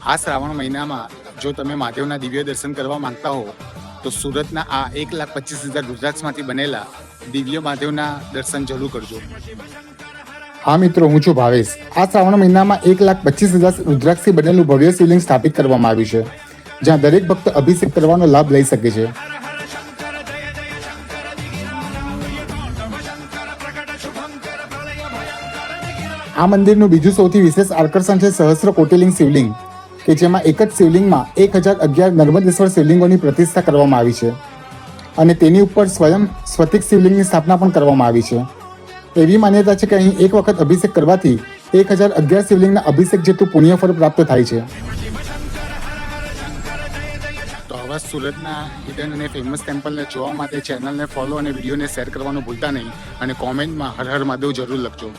આ શ્રાવણ મહિનામાં જો તમે મહાદેવના દિવ્ય દર્શન કરવા માંગતા હો તો સુરતના આ 1,25,000 રુદ્રાક્ષમાંથી બનેલા દિવ્ય મહાદેવના દર્શન જરૂર કરજો. હા મિત્રો, હું છું ભાવેશ. આ શ્રાવણ મહિનામાં 1,25,000 રુદ્રાક્ષથી બનેલું ભવ્ય શિવલિંગ સ્થાપિત કરવામાં આવ્યું છે, જ્યાં દરેક ભક્ત અભિષેક કરવાનો લાભ લઈ શકે છે. આ મંદિરનું બીજું સૌથી વિશેષ આકર્ષણ છે સહસ્ત્ર કોટિલિંગ શિવલિંગ, કે જેમાં એક જ શિવલિંગમાં 1,011 નર્મદેશ્વર શિવલિંગોની પ્રતિષ્ઠા કરવામાં આવી છે અને તેની ઉપર સ્વયં સ્ફટિક શિવલિંગની સ્થાપના પણ કરવામાં આવી છે. એવી માન્યતા છે કે અહીં એક વખત અભિષેક કરવાથી 1,011 શિવલિંગના અભિષેક જેટલું પુણ્યફળ પ્રાપ્ત થાય છે. તો આવા સુરતના હિડન અને ફેમસ ટેમ્પલને જોવા માટે ચેનલને ફોલો અને વિડીયોને શેર કરવાનું ભૂલતા નહીં અને કોમેન્ટમાં હર હર મહાદેવ જરૂર લખજો.